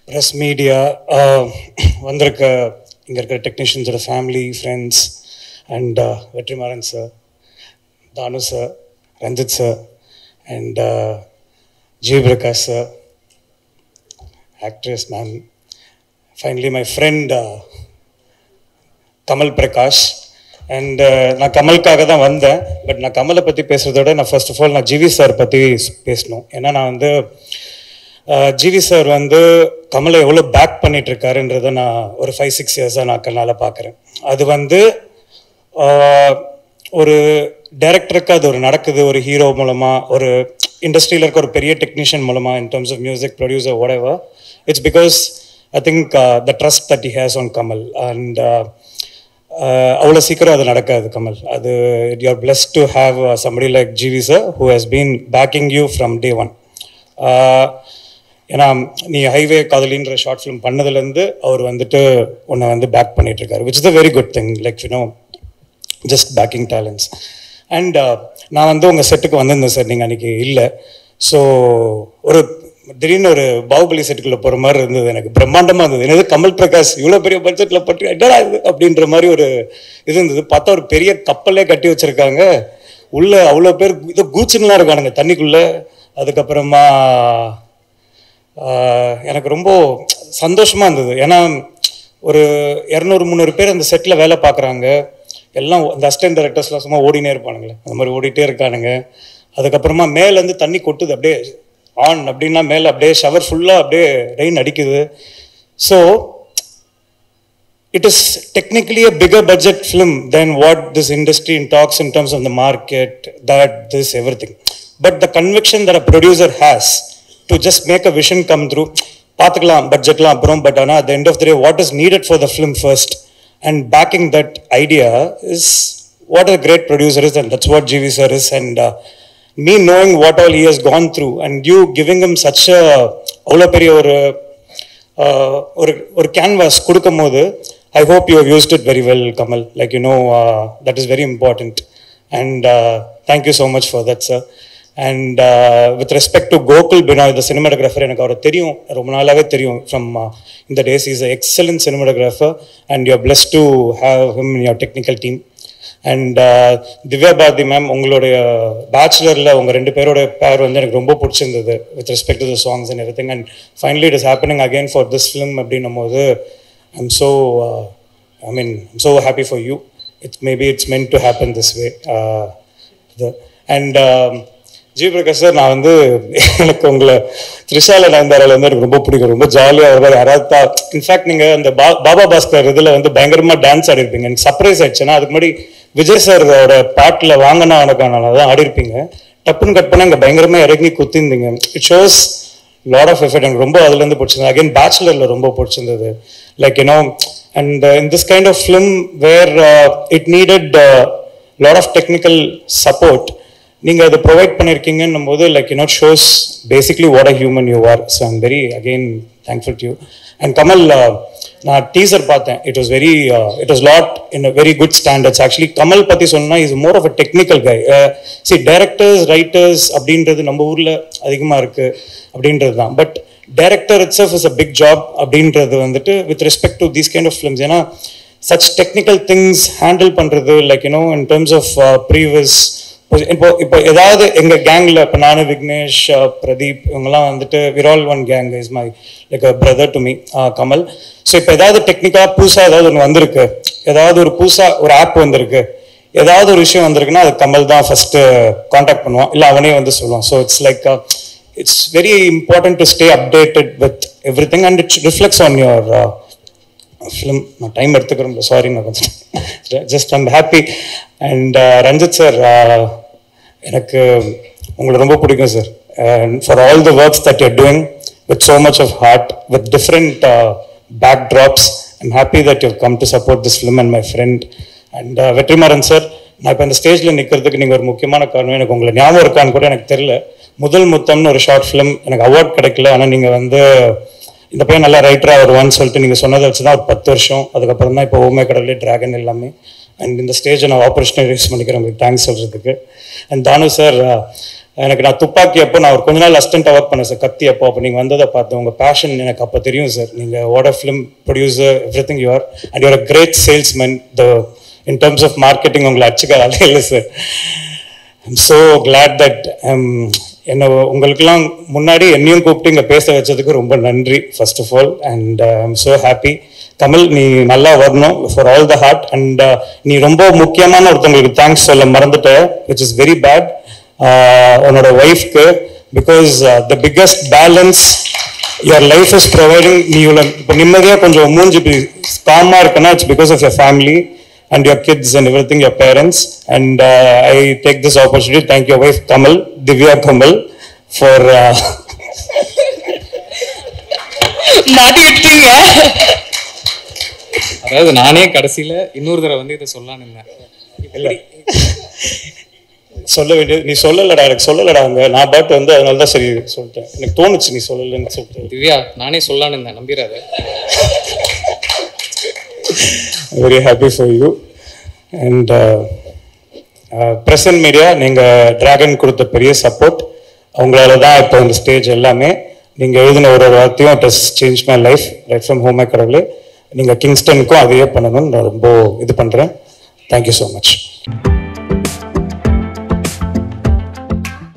press media, வந்திருக்க இங்கே இருக்கிற டெக்னீஷியன்ஸோட family friends and Vetrimaaran sir, Thanu sir, Ranjith sir and G Prakash sir, actress ma'am, finally my friend Kamal Prakash. And நான் கமலுக்காக தான் வந்தேன். பட் நான் கமலை பற்றி பேசுகிறதோட நான் ஃபர்ஸ்ட் ஆஃப் ஆல் நான் ஜிவி சார் பற்றி பேசணும். ஏன்னா நான் வந்து ஜிவி சார் வந்து கமலை எவ்வளோ பேக் பண்ணிகிட்ருக்காருன்றதை நான் ஒரு 5-6 இயர்ஸாக நான் கண்ணால் பார்க்குறேன். அது வந்து ஒரு டைரக்டருக்கு அது ஒரு நடக்குது, ஒரு ஹீரோ மூலமாக, ஒரு இண்டஸ்ட்ரியில் இருக்க ஒரு பெரிய டெக்னீஷியன் மூலமாக, in terms of music producer whatever, it's because I think the trust that he has on Kamal. And அவ்வளோ சீக்கிரம் அது நடக்காது கமல். அது you are blessed to have somebody like GV sir who has been backing you from day one. ஏன்னா நீ highway காதலின்ற short film பண்ணதுலேருந்து அவர் வந்துட்டு உன்னை வந்து பேக் பண்ணிகிட்ருக்காரு, which is a very good thing, like you know, just backing talents. And நான் வந்து உங்கள் செட்டுக்கு வந்திருந்தேன் சார், நீங்கள் அன்றைக்கி இல்லை. ஸோ ஒரு திடீர்னு ஒரு பாகுபலி செட்டுக்குள்ளே போகிற மாதிரி இருந்தது, எனக்கு பிரம்மாண்டமாக இருந்தது. என்னது கமல் பிரகாஷ் இவ்வளோ பெரிய பட்ஜெட்டில் பற்றி என்னடா இது அப்படின்ற மாதிரி ஒரு இது இருந்தது. பார்த்தா ஒரு பெரிய கப்பலே கட்டி வச்சுருக்காங்க, உள்ளே அவ்வளோ பேர் இது கூச்சுலாம் இருக்கானுங்க தண்ணிக்குள்ளே. அதுக்கப்புறமா எனக்கு ரொம்ப சந்தோஷமாக இருந்தது. ஏன்னா ஒரு 200-300 பேர் அந்த செட்டில் வேலை பார்க்குறாங்க. எல்லாம் அந்த அசிஸ்டன்ட் டைரக்டர்ஸ்லாம் சும்மா ஓடினே இருப்பானுங்களே, அந்த மாதிரி ஓடிட்டே இருக்கானுங்க. அதுக்கப்புறமா மேலேருந்து தண்ணி கொட்டுது, அப்படியே ஆன் அப்படின்னா மேலே அப்படியே ஷவர் ஃபுல்லாக அப்படியே ரெயின் அடிக்குது. So it is technically a bigger budget film than what this industry talks in terms of the market, that this everything. But the conviction that a producer has to just make a vision come through, பார்த்துக்கலாம் பட்ஜெட்லாம் அப்புறம், but ஆனால் at the end of the day what is needed for the film first and backing that idea is what a great producer is, and that's what GV sir is. And me knowing what all he has gone through and you giving him such a அவ்வளோ பெரிய ஒரு canvas கொடுக்கும் போது, I hope you have used it very well, Kamal. Like, you know, that is very important. And thank you so much for that, sir. And with respect to Gokul Binoy, the cinematographer, எனக்கு அவரை தெரியும், ரொம்ப நாளாகவே தெரியும். From in the days, he is an excellent cinematographer and you are blessed to have him in your technical team. And Divya Bharathi ma'am, உங்களுடைய பேச்சுலரில் உங்கள் 2 பேரோட பேர் வந்து எனக்கு ரொம்ப பிடிச்சிருந்தது with respect to the songs and everything. And finally it is happening again for this film அப்படின்னும் போது I'm so happy for you. Maybe it's meant to happen this way. And G Prakash sir, நான் வந்து எனக்கு உங்களை த்ரிஷால நயன்தாரால வந்து எனக்கு ரொம்ப பிடிக்கும், ரொம்ப ஜாலியாக வருவார். யாராவது இன்ஃபேக்ட் நீங்கள் அந்த பாபா பாஸ்கர் இதில் வந்து பயங்கரமாக டான்ஸ் ஆடிருப்பீங்க. எனக்கு சர்ப்ரைஸ் ஆயிடுச்சுன்னா, அதுக்கு முன்னாடி விஜய் சாரோட பாட்டில் வாங்கினா உனக்கான தான் ஆடிருப்பீங்க. டப்புன்னு கட் பண்ண இங்கே பயங்கரமாக இறங்கி குத்திருந்தீங்க. It shows lot of effort. எனக்கு ரொம்ப அதுலேருந்து பிடிச்சிருந்தது. அகைன் பேச்சுலரில் ரொம்ப பிடிச்சிருந்தது. Like, you know, and in this kind of film where it needed lot of technical support, நீங்கள் அதை ப்ரொவைட் பண்ணியிருக்கீங்கன்னும் போது, like, you know, shows basically what a human you are. So I'm very again thankful to you. And Kamal, நான் teaser பார்த்தேன். It was lot in a very good standards. Actually Kamal பற்றி சொன்னா is more of a technical guy. See, directors, writers அப்படின்றது நம்ம ஊரில் அதிகமாக இருக்குது அப்படின்றது தான். But director itself is a big job அப்படின்றது வந்துட்டு with respect to these kind of films. ஏன்னா such technical things handle பண்ணுறது, like, you know, in terms of previous, இப்போ ஏதாவது எங்கள் கேங்கில் இப்போ நான், விக்னேஷ், பிரதீப், இவங்கெல்லாம் வந்துட்டு we're all one gang, is my like a brother to me, Kamal. So இப்போ ஏதாவது டெக்னிக்காக புதுசாக ஏதாவது ஒன்று வந்திருக்கு, ஏதாவது ஒரு புதுசாக ஒரு ஆப் வந்திருக்கு, ஏதாவது ஒரு விஷயம் வந்திருக்குன்னா அது கமல் தான் ஃபஸ்ட்டு காண்டாக்ட் பண்ணுவான், இல்லை அவனே வந்து சொல்லுவான். So it's like it's very important to stay updated with everything and it reflects on your film. நான் டைம் எடுத்துக்கிறேன், சாரி, நான் கொஞ்சம் just I'm happy. And Ranjith sir, எனக்கு உங்களை ரொம்ப பிடிக்கும் sir. For all the works that you're doing with so much of heart, with different backdrops. I'm happy that you come to support this film and my friend. And Vetrimaaran sir, நான் இப்போ இந்த ஸ்டேஜில் நிற்கிறதுக்கு நீங்கள் ஒரு முக்கியமான காரணம். எனக்கு உங்களை ஞாபகம் இருக்கான்னு கூட எனக்கு தெரியல. முதல் முத்தம்னு ஒரு ஷார்ட் ஃபிலிம், எனக்கு அவார்ட் கிடைக்கல. ஆனால் நீங்கள் வந்து இந்த பையன் நல்லா ரைட்டராக வருவான்னு சொல்லிட்டு நீங்கள் சொன்னதை வச்சு தான் ஒரு 10 வருஷம். அதுக்கப்புறம் தான் இப்போ ஓமே கடவுளே, டிராகன் எல்லாமே. அண்ட் இந்த ஸ்டேஜை நான் ஆப்பர்ச்சுனிட்டி யூஸ் பண்ணிக்கிறேன் உங்களுக்கு தேங்க்ஸ் சொல்கிறதுக்கு. அண்ட் தானு சார், எனக்கு நான் துப்பாக்கி அப்போ நான் ஒரு கொஞ்ச நாள் அசிஸ்டண்ட்டாக ஒர்க் பண்ணேன் சார், கத்தி அப்போ நீங்கள் வந்ததை பார்த்தேன். உங்கள் பேஷன் எனக்கு அப்போ தெரியும் சார். நீங்கள் what a film producer, everything you are, and you're a great salesman. In terms of marketing உங்களை அடிச்சுக்க ஆளே இல்லை சார். ஐம் ஸோ கிளாட் தட் என்ன உங்களுக்கெல்லாம் முன்னாடி என்னையும் கூப்பிட்டு இங்கே பேச வச்சதுக்கு ரொம்ப நன்றி first of all. And I'm so happy. Kamal, நீ நல்லா வரணும் for all the heart. And நீ ரொம்ப முக்கியமான ஒருத்தவங்களுக்கு தேங்க்ஸ் சொல்ல மறந்துட்ட, விச் இஸ் வெரி பேட். உன்னோட ஒய்ஃப்க்கு, because the biggest balance your life is providing. நீ இவ்வளோ இப்போ நிம்மதியாக கொஞ்சம் மூஞ்சி காமாக இருக்குன்னா it's because of your family and your kids and everything, your parents. And I take this opportunity to thank your wife Kamal, Divya Kamal, for மாட்டிட்டீங்க. அதாவது நானே கடைசியில இன்னொரு தடவை வந்து இதை சொல்லலான்னு இருந்தேன். சொல்ல வேண்டியது நீ சொல்லலடா, எனக்கு சொல்லலடா. அங்கே நான் பாட்டு வந்து அதனால தான் சரி சொல்லிட்டேன். எனக்கு தோணுச்சு நீ சொல்லலன்னு சொல்லிட்டு. திவ்யா, நானே சொல்லலான்னு இருந்தேன், நம்பிடாத. Very happy for you. And present media, நீங்கள் டிராகன் கொடுத்த பெரிய சப்போர்ட். அவங்களால தான் இப்போ இந்த ஸ்டேஜ் எல்லாமே. நீங்கள் எழுதின ஒரு வார்த்தையும் it has change my life right from home கடவுளே. நீங்கள் கிங்ஸ்டனுக்கும் அதையே பண்ணணும்னு நான் ரொம்ப இது பண்ணுறேன். Thank you so much.